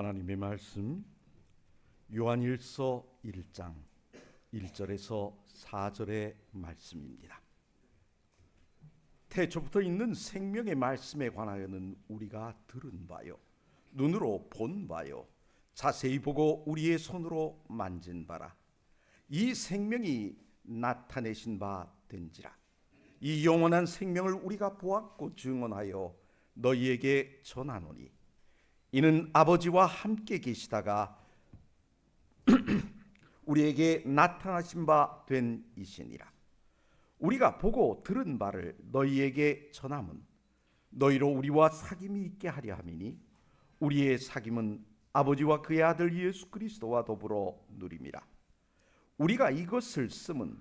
하나님의 말씀 요한일서 1장 1절에서 4절의 말씀입니다. 태초부터 있는 생명의 말씀에 관하여는 우리가 들은 바요, 눈으로 본 바요, 자세히 보고 우리의 손으로 만진 바라. 이 생명이 나타내신 바 된지라. 이 영원한 생명을 우리가 보았고 증언하여 너희에게 전하노니 이는 아버지와 함께 계시다가 우리에게 나타나신 바 된 이시니라. 우리가 보고 들은 바를 너희에게 전함은 너희로 우리와 사귐이 있게 하려 함이니 우리의 사귐은 아버지와 그의 아들 예수 그리스도와 더불어 누림이라. 우리가 이것을 쓰면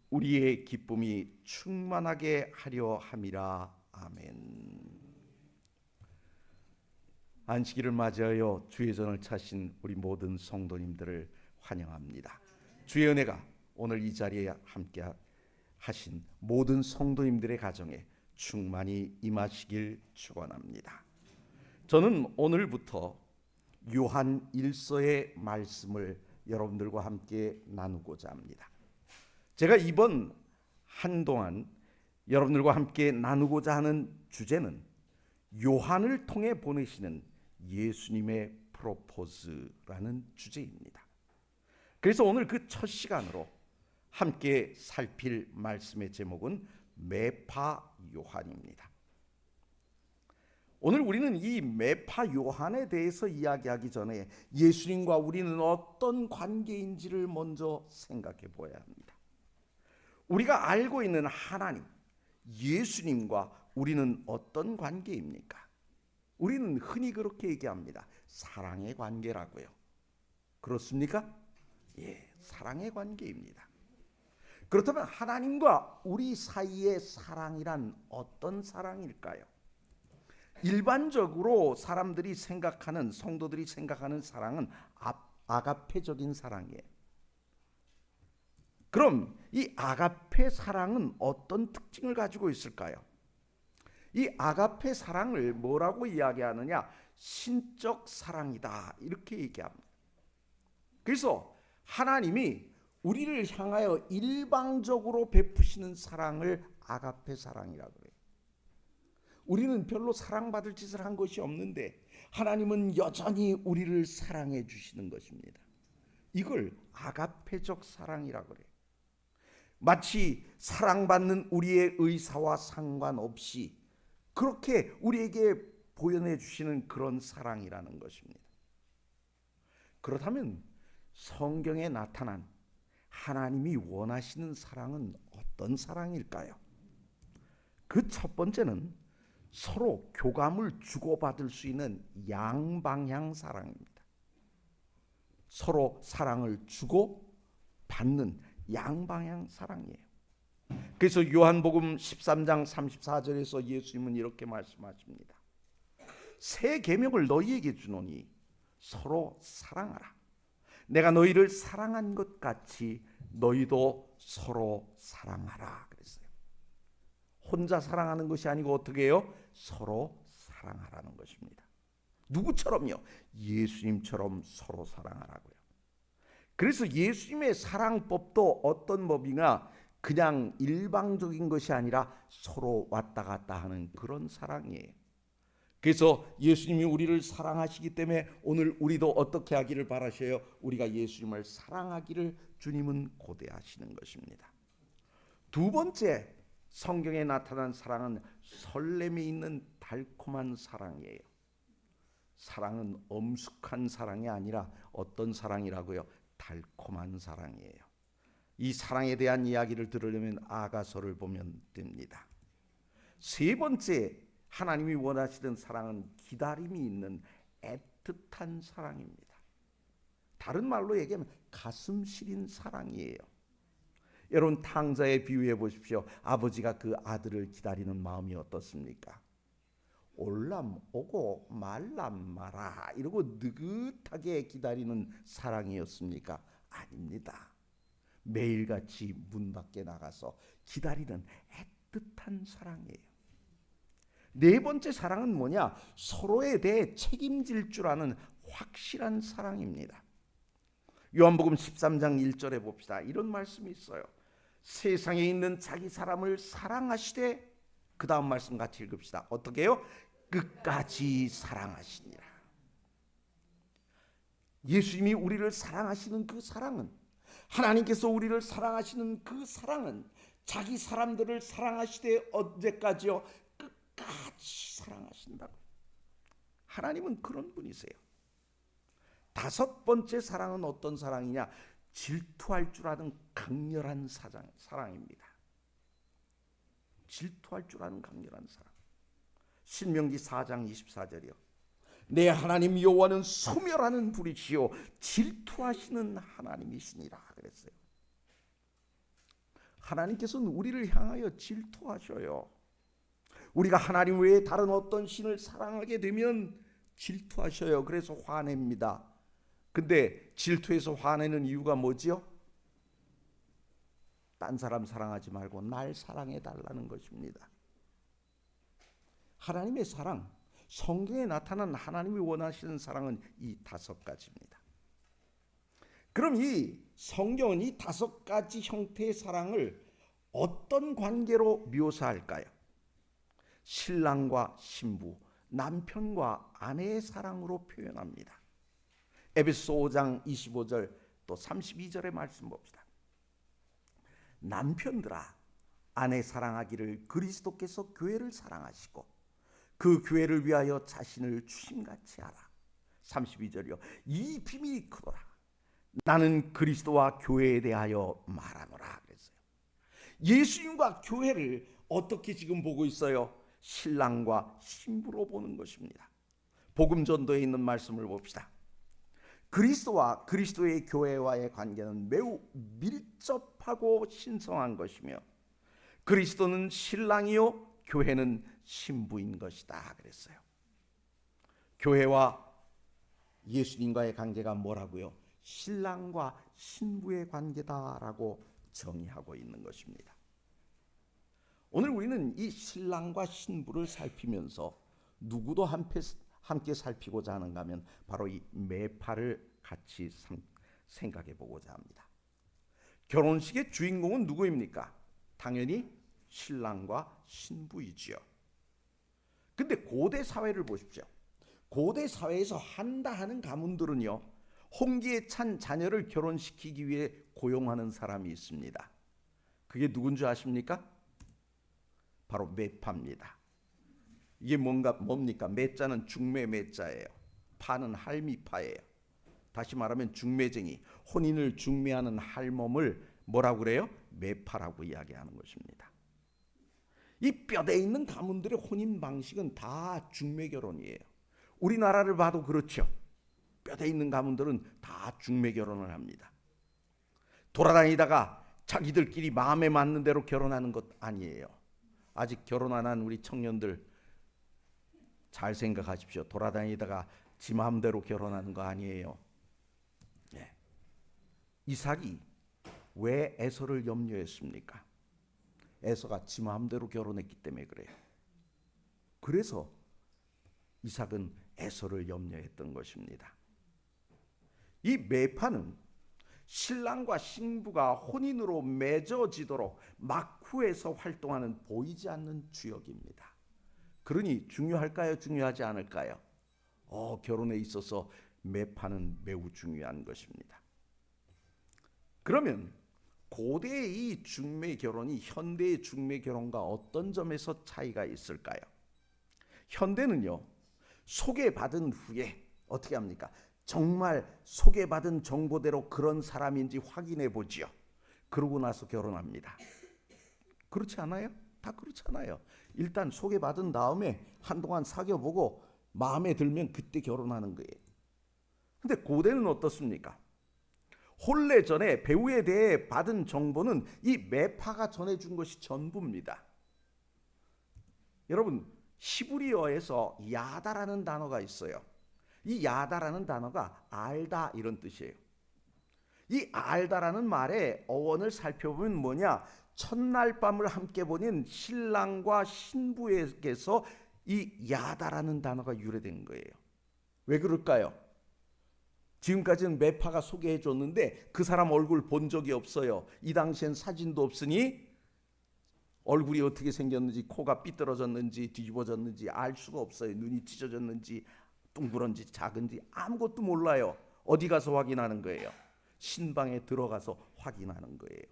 우리의 기쁨이 충만하게 하려 함이라. 아멘. 안식일을 맞이하여 주의 전을 차신 우리 모든 성도님들을 환영합니다. 주의 은혜가 오늘 이 자리에 함께 하신 모든 성도님들의 가정에 충만히 임하시길 축원합니다. 저는 오늘부터 요한 1서의 말씀을 여러분들과 함께 나누고자 합니다. 제가 이번 한동안 여러분들과 함께 나누고자 하는 주제는 요한을 통해 보내시는 예수님의 프로포즈라는 주제입니다. 그래서 오늘 그 첫 시간으로 함께 살필 말씀의 제목은 매파 요한입니다. 오늘 우리는 이 매파 요한에 대해서 이야기하기 전에 예수님과 우리는 어떤 관계인지를 먼저 생각해 보아야 합니다. 우리가 알고 있는 하나님, 예수님과 우리는 어떤 관계입니까? 우리는 흔히 그렇게 얘기합니다. 사랑의 관계라고요. 그렇습니까? 예, 사랑의 관계입니다. 그렇다면 하나님과 우리 사이의 사랑이란 어떤 사랑일까요? 일반적으로 사람들이 생각하는, 성도들이 생각하는 사랑은 아가페적인 사랑이에요. 그럼 이 아가페 사랑은 어떤 특징을 가지고 있을까요? 이 아가페 사랑을 뭐라고 이야기하느냐? 신적 사랑이다, 이렇게 얘기합니다. 그래서 하나님이 우리를 향하여 일방적으로 베푸시는 사랑을 아가페 사랑이라고 해요. 우리는 별로 사랑받을 짓을 한 것이 없는데 하나님은 여전히 우리를 사랑해 주시는 것입니다. 이걸 아가페적 사랑이라고 해요. 마치 사랑받는 우리의 의사와 상관없이 그렇게 우리에게 보여내 주시는 그런 사랑이라는 것입니다. 그렇다면 성경에 나타난 하나님이 원하시는 사랑은 어떤 사랑일까요? 그 첫 번째는 서로 교감을 주고받을 수 있는 양방향 사랑입니다. 서로 사랑을 주고 받는 양방향 사랑이에요. 그래서 요한복음 13장 34절에서 예수님은 이렇게 말씀하십니다. 새 계명을 너희에게 주노니 서로 사랑하라. 내가 너희를 사랑한 것 같이 너희도 서로 사랑하라 그랬어요. 혼자 사랑하는 것이 아니고 어떻게 해요? 서로 사랑하라는 것입니다. 누구처럼요? 예수님처럼 서로 사랑하라고요. 그래서 예수님의 사랑법도 어떤 법이냐? 그냥 일방적인 것이 아니라 서로 왔다 갔다 하는 그런 사랑이에요. 그래서 예수님이 우리를 사랑하시기 때문에 오늘 우리도 어떻게 하기를 바라셔요? 우리가 예수님을 사랑하기를 주님은 고대하시는 것입니다. 두 번째, 성경에 나타난 사랑은 설렘이 있는 달콤한 사랑이에요. 사랑은 엄숙한 사랑이 아니라 어떤 사랑이라고요? 달콤한 사랑이에요. 이 사랑에 대한 이야기를 들으려면 아가서를 보면 됩니다. 세 번째, 하나님이 원하시는 사랑은 기다림이 있는 애틋한 사랑입니다. 다른 말로 얘기하면 가슴 시린 사랑이에요. 여러분, 탕자에 비유해 보십시오. 아버지가 그 아들을 기다리는 마음이 어떻습니까? 올람 오고 말람 마라 이러고 느긋하게 기다리는 사랑이었습니까? 아닙니다. 매일같이 문 밖에 나가서 기다리는 애틋한 사랑이에요. 네 번째 사랑은 뭐냐? 서로에 대해 책임질 줄 아는 확실한 사랑입니다. 요한복음 13장 1절에 봅시다. 이런 말씀이 있어요. 세상에 있는 자기 사람을 사랑하시되, 그 다음 말씀 같이 읽읍시다. 어떻게 해요? 끝까지 사랑하시니라. 예수님이 우리를 사랑하시는 그 사랑은, 하나님께서 우리를 사랑하시는 그 사랑은 자기 사람들을 사랑하시되 언제까지요? 끝까지 사랑하신다고. 하나님은 그런 분이세요. 다섯 번째 사랑은 어떤 사랑이냐? 질투할 줄 아는 강렬한 사랑입니다. 질투할 줄 아는 강렬한 사랑. 신명기 4장 24절이요. 내 하나님 여호와는 소멸하는 불이시요 질투하시는 하나님이시니라 그랬어요. 하나님께서는 우리를 향하여 질투하셔요. 우리가 하나님 외에 다른 어떤 신을 사랑하게 되면 질투하셔요. 그래서 화냅니다. 근데 질투해서 화내는 이유가 뭐지요? 딴 사람 사랑하지 말고 날 사랑해 달라는 것입니다. 하나님의 사랑, 성경에 나타난 하나님이 원하시는 사랑은 이 다섯 가지입니다. 그럼 이 성경은 이 다섯 가지 형태의 사랑을 어떤 관계로 묘사할까요? 신랑과 신부, 남편과 아내의 사랑으로 표현합니다. 에베소 5장 25절 또 32절의 말씀 봅시다. 남편들아, 아내 사랑하기를 그리스도께서 교회를 사랑하시고 그 교회를 위하여 자신을 주심같이 하라. 32절이요. 이 비밀이 크도라. 나는 그리스도와 교회에 대하여 말하노라 그랬어요. 예수님과 교회를 어떻게 지금 보고 있어요? 신랑과 신부로 보는 것입니다. 복음 전도에 있는 말씀을 봅시다. 그리스도와 그리스도의 교회와의 관계는 매우 밀접하고 신성한 것이며 그리스도는 신랑이요 교회는 신부인 것이다 그랬어요. 교회와 예수님과의 관계가 뭐라고요? 신랑과 신부의 관계다라고 정의하고 있는 것입니다. 오늘 우리는 이 신랑과 신부를 살피면서 누구도 함께 살피고자 하는가 하면 바로 이 매파를 같이 생각해 보고자 합니다. 결혼식의 주인공은 누구입니까? 당연히 신랑과 신부이지요. 근데 고대 사회를 보십시오. 고대 사회에서 한다 하는 가문들은요, 홍기에 찬 자녀를 결혼시키기 위해 고용하는 사람이 있습니다. 그게 누군지 아십니까? 바로 매파입니다. 이게 뭡니까? 매자는 중매 매자예요. 파는 할미파예요. 다시 말하면 중매쟁이, 혼인을 중매하는 할멈을 뭐라고 그래요? 매파라고 이야기하는 것입니다. 이 뼈대 있는 가문들의 혼인 방식은 다 중매 결혼이에요. 우리나라를 봐도 그렇죠. 뼈대 있는 가문들은 다 중매 결혼을 합니다. 돌아다니다가 자기들끼리 마음에 맞는 대로 결혼하는 것 아니에요. 아직 결혼 안 한 우리 청년들 잘 생각하십시오. 돌아다니다가 지 마음대로 결혼하는 거 아니에요. 네. 이삭이 왜 에서를 염려했습니까? 에서가 지 마음대로 결혼했기 때문에 그래요. 그래서 이삭은 에서를 염려했던 것입니다. 이 매파는 신랑과 신부가 혼인으로 맺어지도록 막후에서 활동하는 보이지 않는 주역입니다. 그러니 중요할까요? 중요하지 않을까요? 결혼에 있어서 매파는 매우 중요한 것입니다. 그러면 고대의 이 중매 결혼이 현대의 중매 결혼과 어떤 점에서 차이가 있을까요? 현대는요, 소개받은 후에 어떻게 합니까? 정말 소개받은 정보대로 그런 사람인지 확인해 보지요. 그러고 나서 결혼합니다. 그렇지 않아요? 다 그렇지 않아요. 일단 소개받은 다음에 한동안 사귀어보고 마음에 들면 그때 결혼하는 거예요. 근데 고대는 어떻습니까? 혼례 전에 배우에 대해 받은 정보는 이 매파가 전해준 것이 전부입니다. 여러분, 히브리어에서 야다라는 단어가 있어요. 이 야다라는 단어가 알다 이런 뜻이에요. 이 알다라는 말의 어원을 살펴보면 뭐냐? 첫날 밤을 함께 보낸 신랑과 신부에게서 이 야다라는 단어가 유래된 거예요. 왜 그럴까요? 지금까지는 매파가 소개해 줬는데 그 사람 얼굴 본 적이 없어요. 이 당시엔 사진도 없으니 얼굴이 어떻게 생겼는지, 코가 삐뚤어졌는지 뒤집어졌는지 알 수가 없어요. 눈이 찢어졌는지 둥그런지 작은지 아무것도 몰라요. 어디 가서 확인하는 거예요? 신방에 들어가서 확인하는 거예요.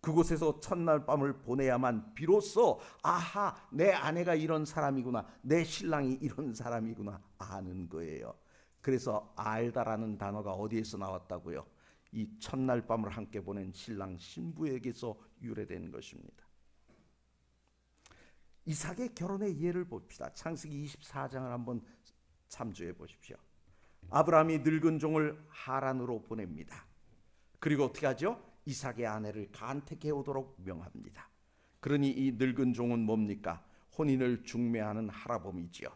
그곳에서 첫날 밤을 보내야만 비로소 아하, 내 아내가 이런 사람이구나, 내 신랑이 이런 사람이구나 아는 거예요. 그래서 알다라는 단어가 어디에서 나왔다고요? 이 첫날 밤을 함께 보낸 신랑 신부에게서 유래된 것입니다. 이삭의 결혼의 예를 봅시다. 창세기 24장을 한번 참조해 보십시오. 아브라함이 늙은 종을 하란으로 보냅니다. 그리고 어떻게 하죠? 이삭의 아내를 간택해 오도록 명합니다. 그러니 이 늙은 종은 뭡니까? 혼인을 중매하는 할아범이지요.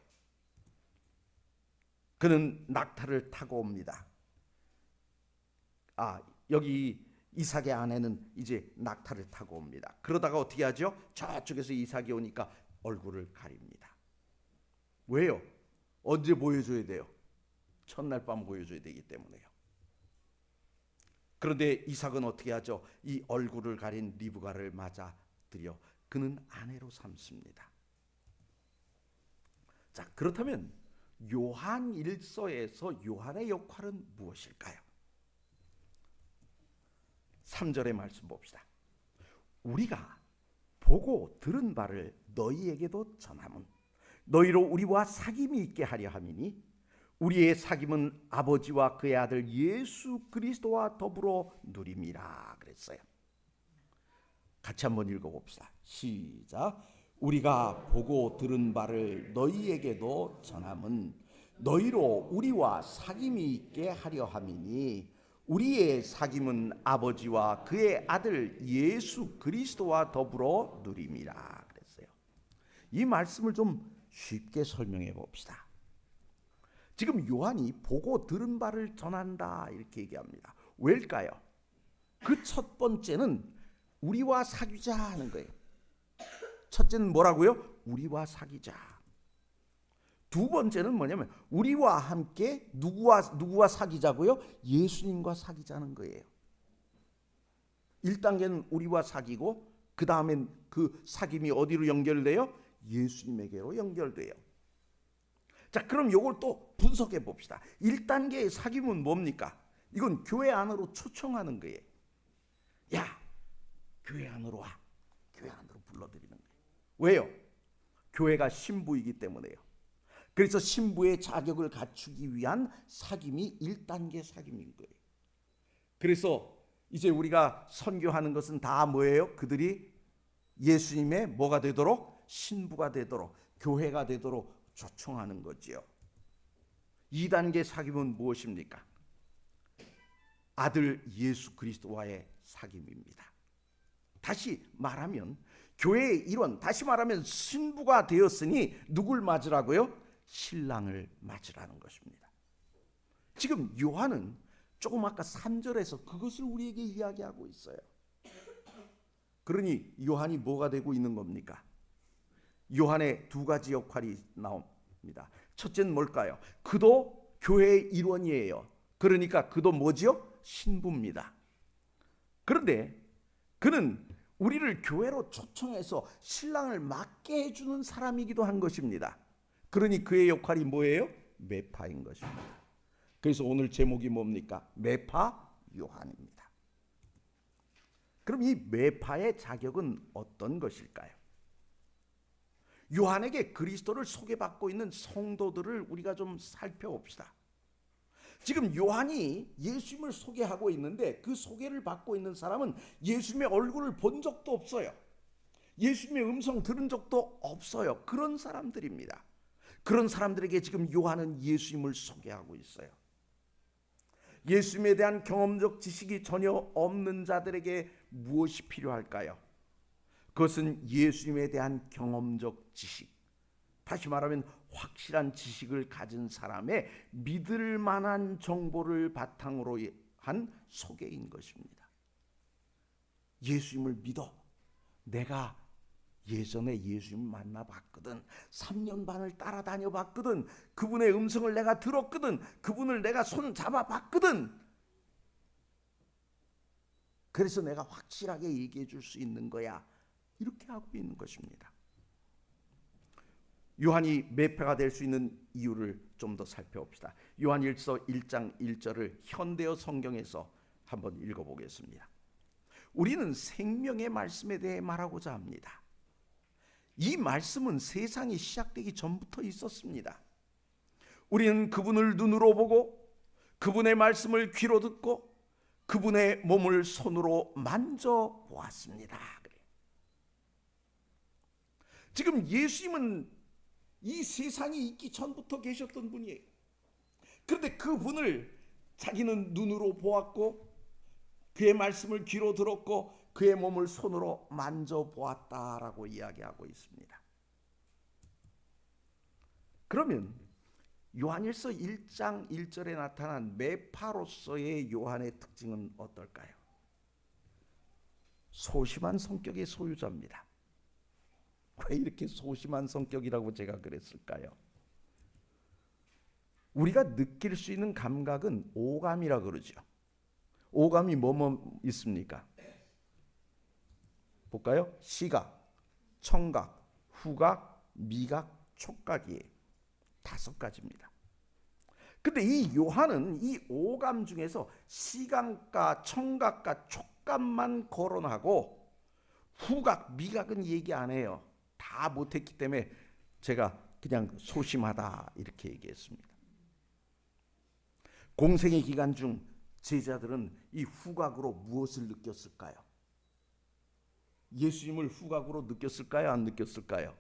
그는 낙타를 타고 옵니다. 여기 이삭의 아내는 이제 낙타를 타고 옵니다. 그러다가 어떻게 하죠? 저쪽에서 이삭이 오니까 얼굴을 가립니다. 왜요? 언제 보여줘야 돼요? 첫날 밤 보여줘야 되기 때문에요. 그런데 이삭은 어떻게 하죠? 이 얼굴을 가린 리브가를 맞아들여 그는 아내로 삼습니다. 자, 그렇다면 요한 일서에서 요한의 역할은 무엇일까요? 3절의 말씀 봅시다. 우리가 보고 들은 바를 너희에게도 전함은 너희로 우리와 사귐이 있게 하려 함이니 우리의 사귐은 아버지와 그의 아들 예수 그리스도와 더불어 누림이라 그랬어요. 같이 한번 읽어봅시다. 시작. 우리가 보고 들은 바를 너희에게도 전함은 너희로 우리와 사귐이 있게 하려 함이니 우리의 사귐은 아버지와 그의 아들 예수 그리스도와 더불어 누림이라 그랬어요. 이 말씀을 좀 쉽게 설명해 봅시다. 지금 요한이 보고 들은 바를 전한다 이렇게 얘기합니다. 왜일까요? 그 첫 번째는 우리와 사귀자 하는 거예요. 첫째는 뭐라고요? 우리와 사귀자. 두 번째는 뭐냐면 우리와 함께 누구와 사귀자고요? 예수님과 사귀자는 거예요. 1단계는 우리와 사귀고 그 다음엔 그 사귐이 어디로 연결돼요? 예수님에게로 연결돼요. 자, 그럼 이걸 또 분석해 봅시다. 1단계의 사귐은 뭡니까? 이건 교회 안으로 초청하는 거예요. 야, 교회 안으로 와. 교회 안으로 불러들이는 거예요. 왜요? 교회가 신부이기 때문에요. 그래서 신부의 자격을 갖추기 위한 사귐이 1단계 사귐인 거예요. 그래서 이제 우리가 선교하는 것은 다 뭐예요? 그들이 예수님의 뭐가 되도록? 신부가 되도록, 교회가 되도록 초청하는 거지요. 2단계 사귐은 무엇입니까? 아들 예수 그리스도와의 사귐입니다. 다시 말하면 교회의 일원, 다시 말하면 신부가 되었으니 누굴 맞으라고요? 신랑을 맞으라는 것입니다. 지금 요한은 조금 아까 3절에서 그것을 우리에게 이야기하고 있어요. 그러니 요한이 뭐가 되고 있는 겁니까? 요한의 두 가지 역할이 나옵니다. 첫째는 뭘까요? 그도 교회의 일원이에요. 그러니까 그도 뭐지요? 신부입니다. 그런데 그는 우리를 교회로 초청해서 신랑을 맡게 해주는 사람이기도 한 것입니다. 그러니 그의 역할이 뭐예요? 매파인 것입니다. 그래서 오늘 제목이 뭡니까? 매파 요한입니다. 그럼 이 매파의 자격은 어떤 것일까요? 요한에게 그리스도를 소개받고 있는 성도들을 우리가 좀 살펴봅시다. 지금 요한이 예수님을 소개하고 있는데 그 소개를 받고 있는 사람은 예수님의 얼굴을 본 적도 없어요. 예수님의 음성 들은 적도 없어요. 그런 사람들입니다. 그런 사람들에게 지금 요한은 예수님을 소개하고 있어요. 예수님에 대한 경험적 지식이 전혀 없는 자들에게 무엇이 필요할까요? 그것은 예수님에 대한 경험적 지식, 다시 말하면 확실한 지식을 가진 사람의 믿을 만한 정보를 바탕으로 한 소개인 것입니다. 예수님을 믿어. 내가 예전에 예수님 만나봤거든. 3년 반을 따라다녀 봤거든. 그분의 음성을 내가 들었거든. 그분을 내가 손 잡아봤거든. 그래서 내가 확실하게 얘기해 줄 수 있는 거야. 이렇게 하고 있는 것입니다. 요한이 매표가 될 수 있는 이유를 좀 더 살펴봅시다. 요한일서 1장 1절을 현대어 성경에서 한번 읽어보겠습니다. 우리는 생명의 말씀에 대해 말하고자 합니다. 이 말씀은 세상이 시작되기 전부터 있었습니다. 우리는 그분을 눈으로 보고 그분의 말씀을 귀로 듣고 그분의 몸을 손으로 만져보았습니다. 지금 예수님은 이 세상이 있기 전부터 계셨던 분이에요. 그런데 그분을 자기는 눈으로 보았고 그의 말씀을 귀로 들었고 그의 몸을 손으로 만져보았다라고 이야기하고 있습니다. 그러면 요한일서 1장 1절에 나타난 매파로서의 요한의 특징은 어떨까요? 소심한 성격의 소유자입니다. 왜 이렇게 소심한 성격이라고 제가 그랬을까요? 우리가 느낄 수 있는 감각은 오감이라 그러죠. 오감이 뭐뭐 있습니까? 볼까요? 시각, 청각, 후각, 미각, 촉각이에요. 5가지입니다. 근데 이 요한은 이 오감 중에서 시각과 청각과 촉감만 거론하고 후각, 미각은 얘기 안 해요. 다 못했기 때문에 제가 그냥 소심하다 이렇게 얘기했습니다. 공생의 기간 중 제자들은 이 후각으로 무엇을 느꼈을까요? 예수님을 후각으로 느꼈을까요? 안 느꼈을까요?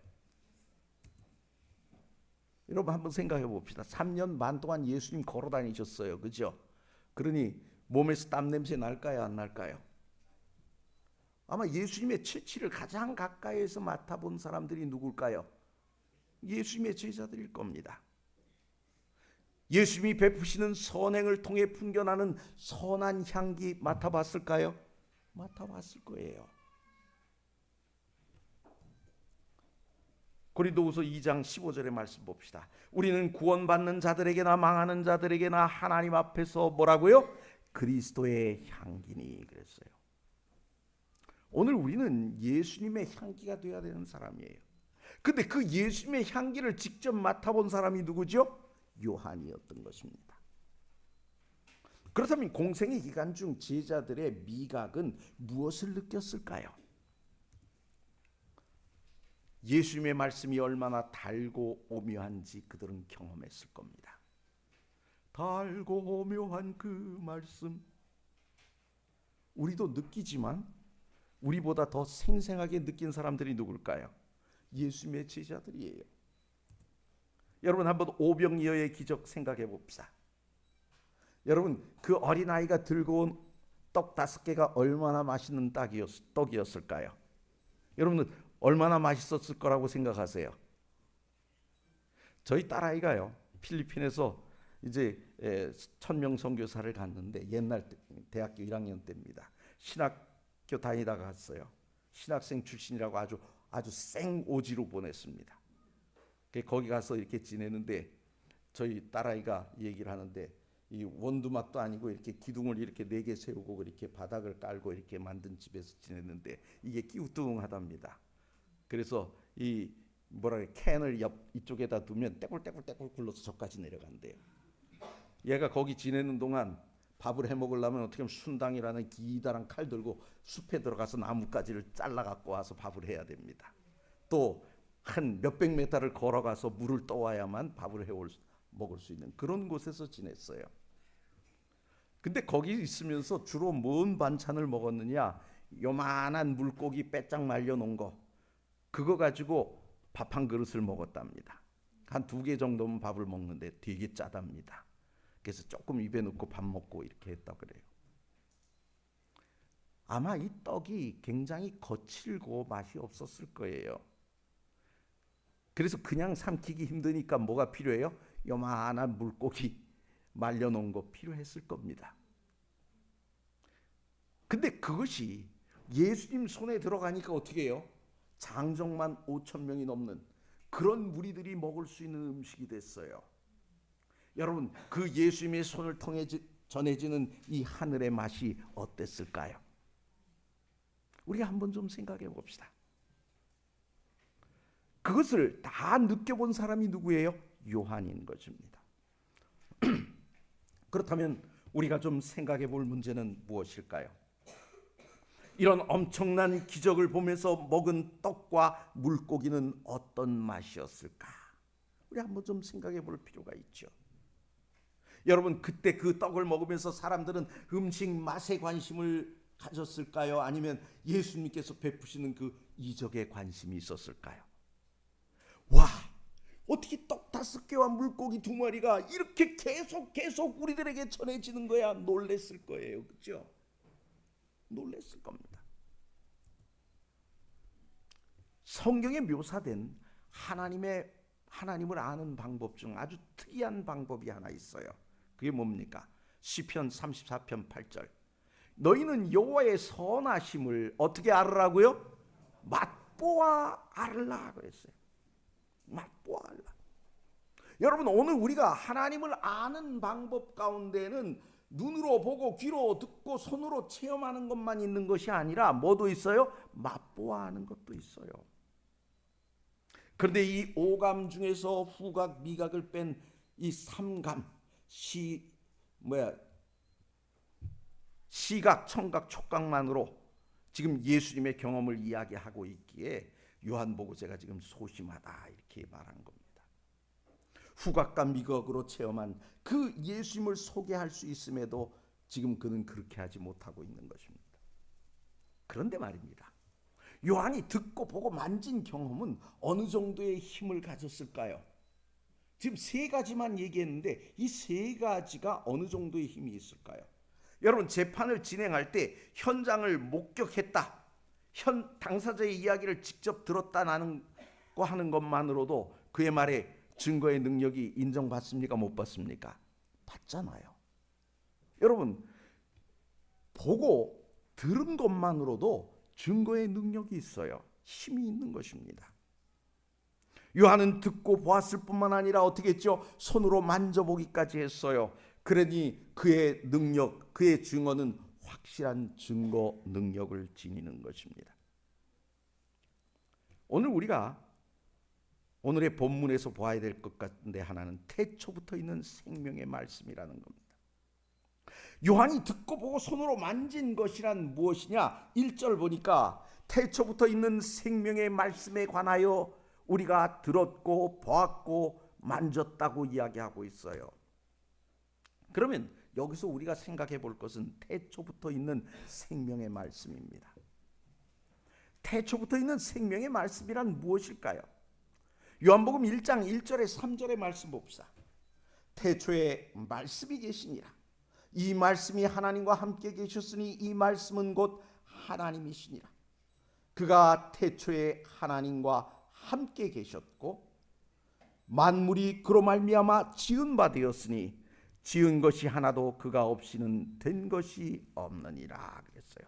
여러분 한번 생각해 봅시다. 3년 반 동안 예수님 걸어 다니셨어요. 그죠? 그러니 몸에서 땀 냄새 날까요? 안 날까요? 아마 예수님의 채취를 가장 가까이에서 맡아본 사람들이 누굴까요? 예수님의 제자들일 겁니다. 예수님이 베푸시는 선행을 통해 풍겨나는 선한 향기 맡아봤을까요? 맡아봤을 거예요. 고린도후서 2장 15절의 말씀 봅시다. 우리는 구원받는 자들에게나 망하는 자들에게나 하나님 앞에서 뭐라고요? 그리스도의 향기니 그랬어요. 오늘 우리는 예수님의 향기가 되어야 되는 사람이에요. 근데 그 예수님의 향기를 직접 맡아본 사람이 누구죠? 요한이었던 것입니다. 그렇다면 공생의 기간 중 제자들의 미각은 무엇을 느꼈을까요? 예수님의 말씀이 얼마나 달고 오묘한지 그들은 경험했을 겁니다. 달고 오묘한 그 말씀. 우리도 느끼지만 우리보다 더 생생하게 느낀 사람들이 누굴까요? 예수님의 제자들이에요. 여러분 한번 오병이어의 기적 생각해 봅시다. 여러분 그 어린아이가 들고 온 떡 5개가 얼마나 맛있는 떡이었을까요? 여러분은 얼마나 맛있었을 거라고 생각하세요? 저희 딸아이가요. 필리핀에서 이제 1000명 선교사를 갔는데 옛날 대학교 1학년 때입니다. 신학교 다니다가 갔어요. 신학생 출신이라고 아주 생오지로 보냈습니다. 거기 가서 이렇게 지내는데 저희 딸아이가 얘기를 하는데 이 원두막도 아니고 이렇게 기둥을 이렇게 4개 세우고 이렇게 바닥을 깔고 이렇게 만든 집에서 지냈는데 이게 끼우뚱하답니다. 그래서 이 캔을 이쪽에다 두면 떼굴떼굴 굴러서 저까지 내려간대요. 얘가 거기 지내는 동안 밥을 해 먹으려면 어떻게 하면 순당이라는 기다란 칼 들고 숲에 들어가서 나뭇가지를 잘라 갖고 와서 밥을 해야 됩니다. 또 한 몇백 미터를 걸어가서 물을 떠와야만 밥을 먹을 수 있는 그런 곳에서 지냈어요. 근데 거기 있으면서 주로 뭔 반찬을 먹었느냐? 요만한 물고기 빼짝 말려놓은 거 그거 가지고 밥 한 그릇을 먹었답니다. 한 2개 정도면 밥을 먹는데 되게 짜답니다. 그래서 조금 입에 넣고 밥 먹고 이렇게 했다 그래요. 아마 이 떡이 굉장히 거칠고 맛이 없었을 거예요. 그래서 그냥 삼키기 힘드니까 뭐가 필요해요? 요만한 물고기 말려놓은 거 필요했을 겁니다. 근데 그것이 예수님 손에 들어가니까 어떻게 해요? 장정만 5천 명이 넘는 그런 무리들이 먹을 수 있는 음식이 됐어요. 여러분, 그 예수님의 손을 통해 전해지는 이 하늘의 맛이 어땠을까요? 우리가 한번 좀 생각해 봅시다. 그것을 다 느껴본 사람이 누구예요? 요한인 것입니다. 그렇다면 우리가 좀 생각해 볼 문제는 무엇일까요? 이런 엄청난 기적을 보면서 먹은 떡과 물고기는 어떤 맛이었을까? 우리 한번 좀 생각해 볼 필요가 있죠. 여러분, 그때 그 떡을 먹으면서 사람들은 음식 맛에 관심을 가졌을까요? 아니면 예수님께서 베푸시는 그 이적에 관심이 있었을까요? 와, 어떻게 떡 5개와 물고기 2마리가 이렇게 계속 우리들에게 전해지는 거야? 놀랬을 거예요. 그렇죠? 놀랬을 겁니다. 성경에 묘사된 하나님을 아는 방법 중 아주 특이한 방법이 하나 있어요. 그게 뭡니까? 시편 34편 8절. 너희는 여호와의 선하심을 어떻게 알으라고요? 맛보아 알라 그랬어요. 맛보아 알라. 여러분, 오늘 우리가 하나님을 아는 방법 가운데는 눈으로 보고 귀로 듣고 손으로 체험하는 것만 있는 것이 아니라 뭐도 있어요? 맛보아 아는 것도 있어요. 그런데 이 오감 중에서 후각, 미각을 뺀 이 삼감, 시각, 청각, 촉각만으로 지금 예수님의 경험을 이야기하고 있기에 요한복음서가 지금 소심하다 이렇게 말한 겁니다. 후각과 미각으로 체험한 그 예수님을 소개할 수 있음에도 지금 그는 그렇게 하지 못하고 있는 것입니다. 그런데 말입니다. 요한이 듣고 보고 만진 경험은 어느 정도의 힘을 가졌을까요? 지금 3가지만 얘기했는데 이 3가지가 어느 정도의 힘이 있을까요? 여러분, 재판을 진행할 때 현장을 목격했다, 당사자의 이야기를 직접 들었다는 거 하는 것만으로도 그의 말에 증거의 능력이 인정받습니까? 못 받습니까? 받잖아요. 여러분, 보고 들은 것만으로도 증거의 능력이 있어요. 힘이 있는 것입니다. 요한은 듣고 보았을 뿐만 아니라 어떻게 했죠? 손으로 만져보기까지 했어요. 그러니 그의 능력, 그의 증언은 확실한 증거 능력을 지니는 것입니다. 오늘 우리가 오늘의 본문에서 보아야 될 것 같은데 하나는 태초부터 있는 생명의 말씀이라는 겁니다. 요한이 듣고 보고 손으로 만진 것이란 무엇이냐? 1절 보니까 태초부터 있는 생명의 말씀에 관하여 우리가 들었고 보았고 만졌다고 이야기하고 있어요. 그러면 여기서 우리가 생각해 볼 것은 태초부터 있는 생명의 말씀입니다. 태초부터 있는 생명의 말씀이란 무엇일까요? 요한복음 1장 1절에 3절의 말씀 봅시다. 태초에 말씀이 계시니라. 이 말씀이 하나님과 함께 계셨으니 이 말씀은 곧 하나님이시니라. 그가 태초에 하나님과 함께 계셨고 만물이 그로 말미암아 지은 바 되었으니 지은 것이 하나도 그가 없이는 된 것이 없느니라 그랬어요.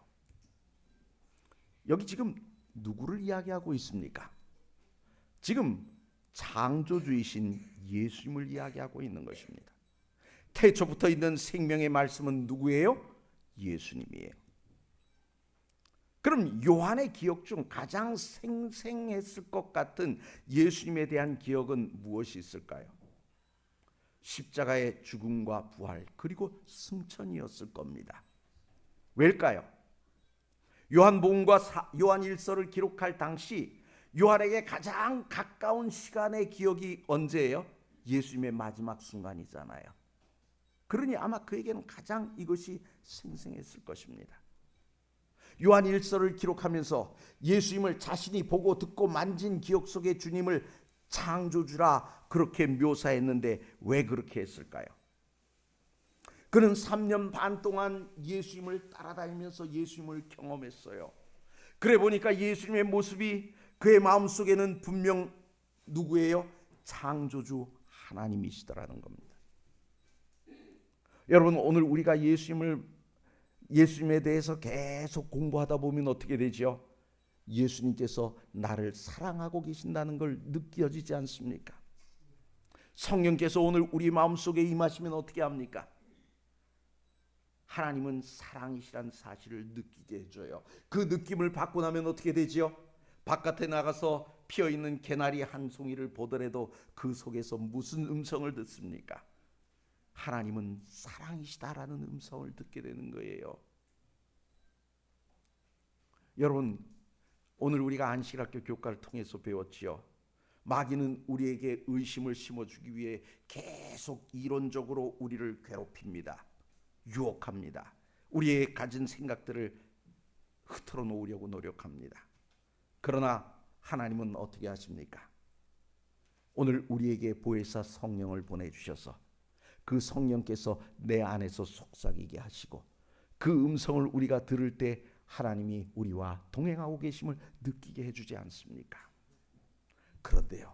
여기 지금 누구를 이야기하고 있습니까? 지금 창조주이신 예수님을 이야기하고 있는 것입니다. 태초부터 있는 생명의 말씀은 누구예요? 예수님이에요. 그럼 요한의 기억 중 가장 생생했을 것 같은 예수님에 대한 기억은 무엇이 있을까요? 십자가의 죽음과 부활 그리고 승천이었을 겁니다. 왜일까요? 요한복음과 요한일서를 기록할 당시 요한에게 가장 가까운 시간의 기억이 언제예요? 예수님의 마지막 순간이잖아요. 그러니 아마 그에게는 가장 이것이 생생했을 것입니다. 요한일서를 기록하면서 예수님을 자신이 보고 듣고 만진 기억 속의 주님을 창조주라 그렇게 묘사했는데 왜 그렇게 했을까요? 그는 3년 반 동안 예수님을 따라다니면서 예수님을 경험했어요. 그래 보니까 예수님의 모습이 그의 마음속에는 분명 누구예요? 창조주 하나님이시더라는 겁니다. 여러분, 오늘 우리가 예수님에 대해서 계속 공부하다 보면 어떻게 되죠? 예수님께서 나를 사랑하고 계신다는 걸 느껴지지 않습니까? 성령께서 오늘 우리 마음속에 임하시면 어떻게 합니까? 하나님은 사랑이시란 사실을 느끼게 해줘요. 그 느낌을 받고 나면 어떻게 되지요? 바깥에 나가서 피어있는 개나리 한 송이를 보더라도 그 속에서 무슨 음성을 듣습니까? 하나님은 사랑이시다라는 음성을 듣게 되는 거예요. 여러분, 오늘 우리가 안식학교 교과를 통해서 배웠지요. 마귀는 우리에게 의심을 심어주기 위해 계속 이론적으로 우리를 괴롭힙니다. 유혹합니다. 우리의 가진 생각들을 흐트러 놓으려고 노력합니다. 그러나 하나님은 어떻게 하십니까? 오늘 우리에게 보혜사 성령을 보내주셔서 그 성령께서 내 안에서 속삭이게 하시고 그 음성을 우리가 들을 때 하나님이 우리와 동행하고 계심을 느끼게 해주지 않습니까? 그런데요,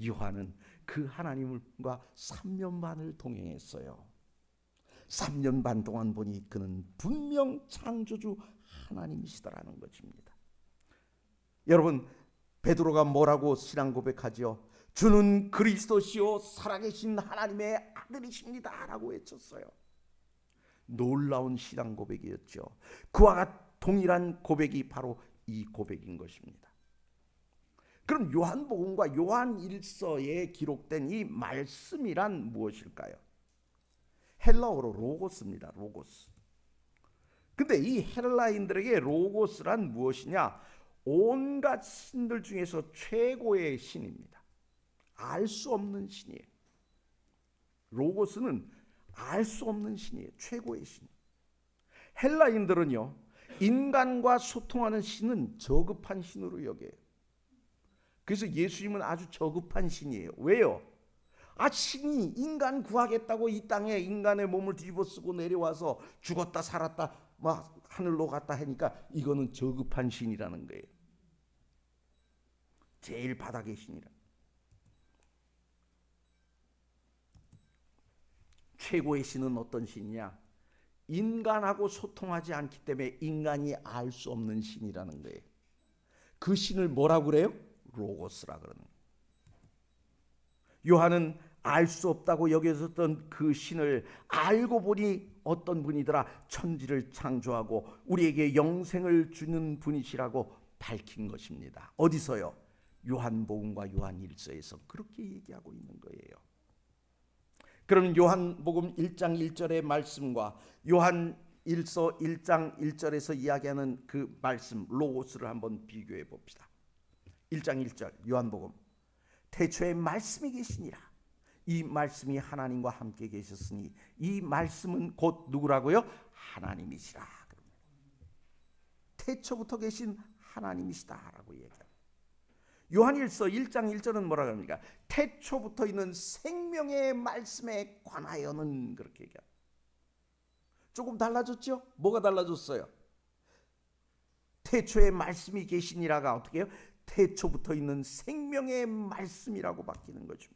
요한은 그 하나님과 3년 반을 동행했어요. 3년 반 동안 보니 그는 분명 창조주 하나님이시다라는 것입니다. 여러분, 베드로가 뭐라고 신앙 고백하지요? 주는 그리스도시요 살아계신 하나님의 아들이십니다 라고 외쳤어요. 놀라운 신앙 고백이었죠. 그와 동일한 고백이 바로 이 고백인 것입니다. 그럼 요한복음과 요한일서에 기록된 이 말씀이란 무엇일까요? 헬라어로 로고스입니다. 로고스. 근데 이 헬라인들에게 로고스란 무엇이냐? 온갖 신들 중에서 최고의 신입니다. 알 수 없는 신이에요. 로고스는 알 수 없는 신이에요. 최고의 신. 헬라인들은요, 인간과 소통하는 신은 저급한 신으로 여겨요. 그래서 예수님은 아주 저급한 신이에요. 왜요? 신이 인간 구하겠다고 이 땅에 인간의 몸을 뒤집어 쓰고 내려와서 죽었다 살았다 막 하늘로 갔다 하니까 이거는 저급한 신이라는 거예요. 제일 바닥의 신이라. 최고의 신은 어떤 신이냐? 인간하고 소통하지 않기 때문에 인간이 알 수 없는 신이라는 거예요. 그 신을 뭐라고 그래요? 로고스라 그러는 거예요. 요한은 알 수 없다고 여겨졌던 그 신을 알고 보니 어떤 분이더라? 천지를 창조하고 우리에게 영생을 주는 분이시라고 밝힌 것입니다. 어디서요? 요한복음과 요한일서에서 그렇게 얘기하고 있는 거예요. 그럼 요한복음 1장 1절의 말씀과 요한일서 1장 1절에서 이야기하는 그 말씀 로고스를 한번 비교해 봅시다. 1장 1절 요한복음, 태초에 말씀이 계시니라. 이 말씀이 하나님과 함께 계셨으니 이 말씀은 곧 누구라고요? 하나님이시라. 태초부터 계신 하나님이시다라고 얘기합니다. 요한일서 1장 1절은 뭐라고 합니까? 태초부터 있는 생명의 말씀에 관하여는 그렇게 얘기합니다. 조금 달라졌죠? 뭐가 달라졌어요? 태초에 말씀이 계시니라가 어떻게 해요? 태초부터 있는 생명의 말씀이라고 바뀌는 거죠.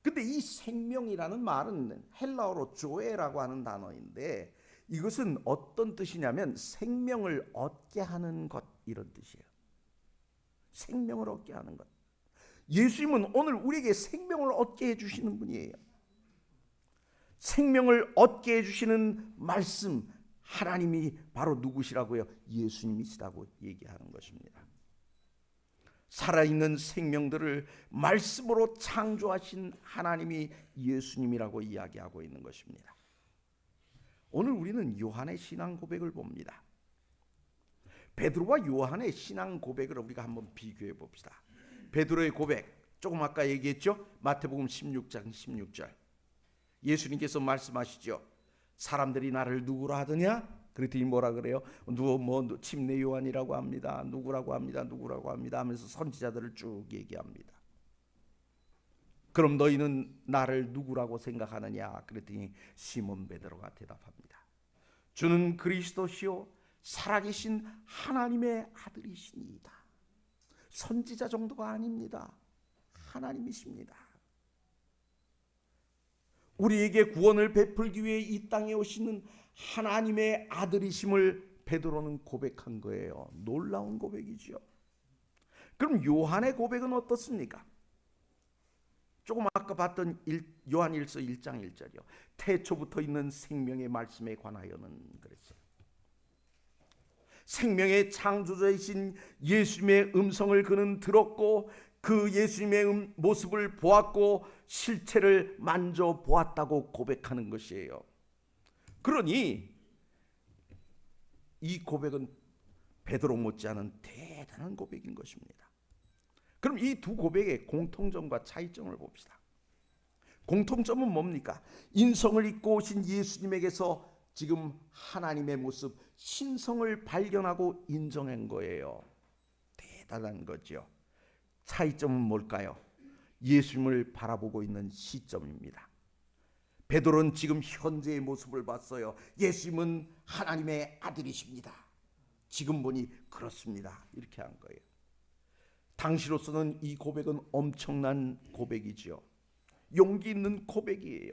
근데 이 생명이라는 말은 헬라어로 조에라고 하는 단어인데 이것은 어떤 뜻이냐면 생명을 얻게 하는 것 이런 뜻이에요. 생명을 얻게 하는 것. 예수님은 오늘 우리에게 생명을 얻게 해주시는 분이에요. 생명을 얻게 해주시는 말씀 하나님이 바로 누구시라고요? 예수님이시라고 얘기하는 것입니다. 살아있는 생명들을 말씀으로 창조하신 하나님이 예수님이라고 이야기하고 있는 것입니다. 오늘 우리는 요한의 신앙 고백을 봅니다. 베드로와 요한의 신앙 고백을 우리가 한번 비교해 봅시다. 베드로의 고백, 조금 아까 얘기했죠? 마태복음 16장 16절. 예수님께서 말씀하시죠. 사람들이 나를 누구라 하더냐? 그랬더니 뭐라 그래요? 침례 요한이라고 합니다. 누구라고 합니다 하면서 선지자들을 쭉 얘기합니다. 그럼 너희는 나를 누구라고 생각하느냐? 그랬더니 시몬 베드로가 대답합니다. 주는 그리스도시요 살아계신 하나님의 아들이시니이다. 선지자 정도가 아닙니다. 하나님이십니다. 우리에게 구원을 베풀기 위해 이 땅에 오시는 하나님의 아들이심을 베드로는 고백한 거예요. 놀라운 고백이죠. 그럼 요한의 고백은 어떻습니까? 조금 아까 봤던 요한일서 1장 1절이요. 태초부터 있는 생명의 말씀에 관하여는 그랬어요. 생명의 창조자이신 예수님의 음성을 그는 들었고 그 예수님의 모습을 보았고 실체를 만져보았다고 고백하는 것이에요. 그러니 이 고백은 베드로 못지않은 대단한 고백인 것입니다. 그럼 이 두 고백의 공통점과 차이점을 봅시다. 공통점은 뭡니까? 인성을 입고 오신 예수님에게서 지금 하나님의 모습, 신성을 발견하고 인정한 거예요. 대단한 거죠. 차이점은 뭘까요? 예수님을 바라보고 있는 시점입니다. 베드로는 지금 현재의 모습을 봤어요. 예수님은 하나님의 아들이십니다. 지금 보니 그렇습니다. 이렇게 한 거예요. 당시로서는 이 고백은 엄청난 고백이지요. 용기 있는 고백이에요.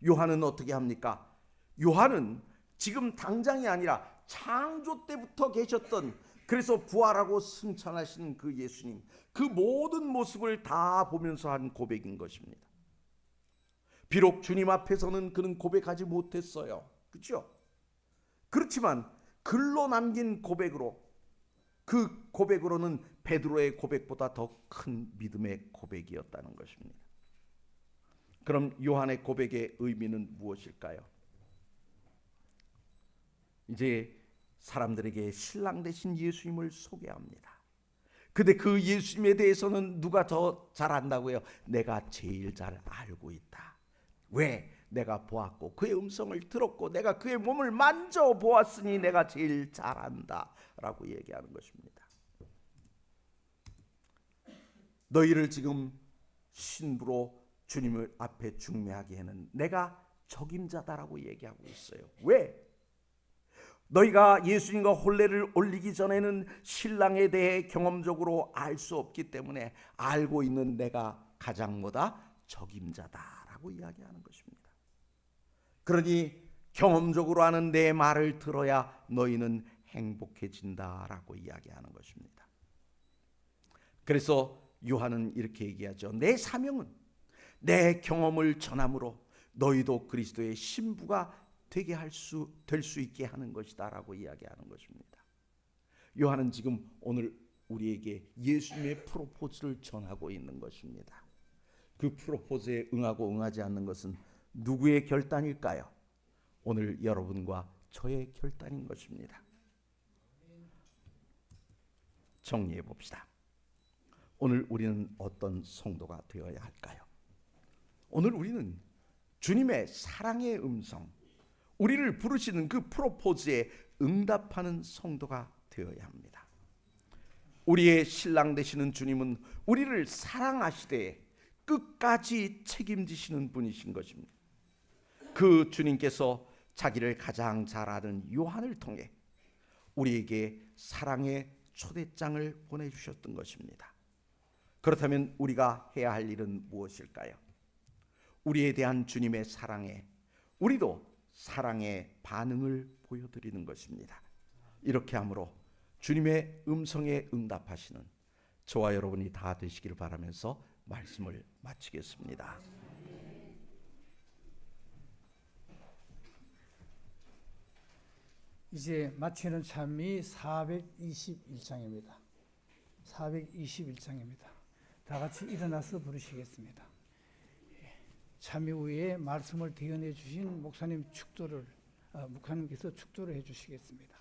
요한은 어떻게 합니까? 요한은 지금 당장이 아니라 창조 때부터 계셨던, 그래서 부활하고 승천하신 그 예수님, 그 모든 모습을 다 보면서 한 고백인 것입니다. 비록 주님 앞에서는 그는 고백하지 못했어요. 그렇죠? 그렇지만 글로 남긴 고백으로, 그 고백으로는 베드로의 고백보다 더 큰 믿음의 고백이었다는 것입니다. 그럼 요한의 고백의 의미는 무엇일까요? 이제 사람들에게 신랑 되신 예수님을 소개합니다. 근데 그 예수님에 대해서는 누가 더 잘 안다고요? 내가 제일 잘 알고 있다. 왜? 내가 보았고 그의 음성을 들었고 내가 그의 몸을 만져보았으니 내가 제일 잘 안다 라고 얘기하는 것입니다. 너희를 지금 신부로 주님을 앞에 중매하게 하는 내가 적임자다라고 얘기하고 있어요. 왜? 너희가 예수님과 혼례를 올리기 전에는 신랑에 대해 경험적으로 알 수 없기 때문에 알고 있는 내가 가장 뭐다? 적임자다라고 이야기하는 것입니다. 그러니 경험적으로 아는 내 말을 들어야 너희는 행복해진다라고 이야기하는 것입니다. 그래서 요한은 이렇게 얘기하죠. 내 사명은 내 경험을 전함으로 너희도 그리스도의 신부가 되게 될 수 있게 하는 것이다라고 이야기하는 것입니다. 요한은 지금 오늘 우리에게 예수님의 프로포즈를 전하고 있는 것입니다. 그 프로포즈에 응하고 응하지 않는 것은 누구의 결단일까요? 오늘 여러분과 저의 결단인 것입니다. 정리해 봅시다. 오늘 우리는 어떤 성도가 되어야 할까요? 오늘 우리는 주님의 사랑의 음성, 우리를 부르시는 그 프로포즈에 응답하는 성도가 되어야 합니다. 우리의 신랑 되시는 주님은 우리를 사랑하시되 끝까지 책임지시는 분이신 것입니다. 그 주님께서 자기를 가장 잘 아는 요한을 통해 우리에게 사랑의 초대장을 보내주셨던 것입니다. 그렇다면 우리가 해야 할 일은 무엇일까요? 우리에 대한 주님의 사랑에 우리도 사랑의 반응을 보여드리는 것입니다. 이렇게 함으로 주님의 음성에 응답하시는 저와 여러분이 다 되시길 바라면서 말씀을 마치겠습니다. 이제 마치는 찬미 421장입니다. 421장입니다. 다 같이 일어나서 부르시겠습니다. 찬미 후에 말씀을 대언해 주신 목사님께서 축도를 해 주시겠습니다.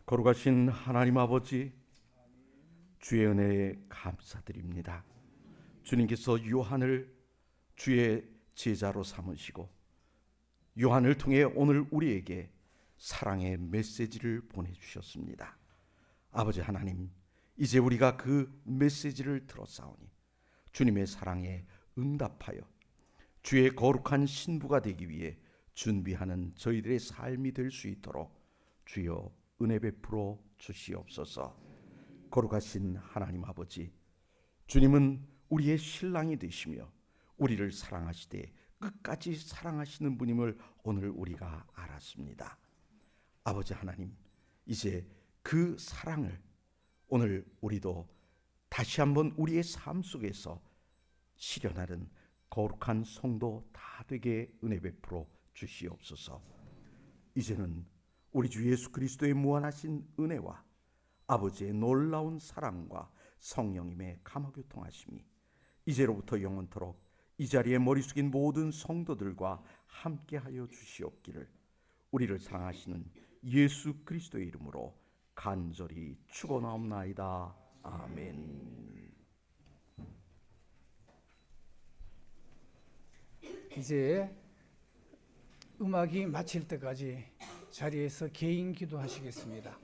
거룩하신 하나님 아버지, 주의 은혜에 감사드립니다. 주님께서 요한을 주의 제자로 삼으시고 요한을 통해 오늘 우리에게 사랑의 메시지를 보내주셨습니다. 아버지 하나님, 이제 우리가 그 메시지를 들었사오니 주님의 사랑에 응답하여 주의 거룩한 신부가 되기 위해 준비하는 저희들의 삶이 될 수 있도록 주여 은혜 베풀어 주시옵소서. 거룩하신 하나님 아버지, 주님은 우리의 신랑이 되시며 우리를 사랑하시되 끝까지 사랑하시는 분임을 오늘 우리가 알았습니다. 아버지 하나님, 이제 그 사랑을 오늘 우리도 다시 한번 우리의 삶 속에서 실현하는 거룩한 성도 다 되게 은혜 베풀어 주시옵소서. 이제는 우리 주 예수 그리스도의 무한하신 은혜와 아버지의 놀라운 사랑과 성령님의 감화교통하심이 이제로부터 영원토록 이 자리에 머리 숙인 모든 성도들과 함께하여 주시옵기를 우리를 사랑하시는 예수 그리스도의 이름으로 간절히 축원하옵나이다. 아멘. 이제 음악이 마칠 때까지 자리에서 개인 기도하시겠습니다.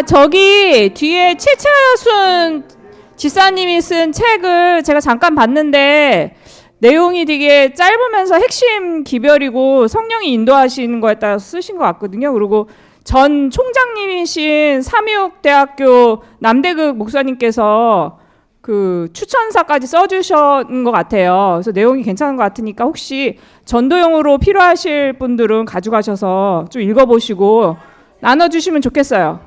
저기 뒤에 최차순 지사님이 쓴 책을 제가 잠깐 봤는데 내용이 되게 짧으면서 핵심 기별이고 성령이 인도하시는 거에 따라서 쓰신 것 같거든요. 그리고 전 총장님이신 삼육대학교 남대극 목사님께서 그 추천사까지 써주신 것 같아요. 그래서 내용이 괜찮은 것 같으니까 혹시 전도용으로 필요하실 분들은 가져가셔서 좀 읽어보시고 나눠주시면 좋겠어요.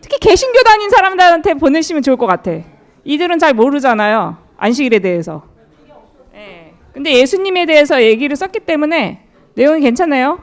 특히 개신교 다닌 사람들한테 보내시면 좋을 것 같아. 이들은 잘 모르잖아요. 안식일에 대해서. 근데 예수님에 대해서 얘기를 썼기 때문에 내용이 괜찮아요.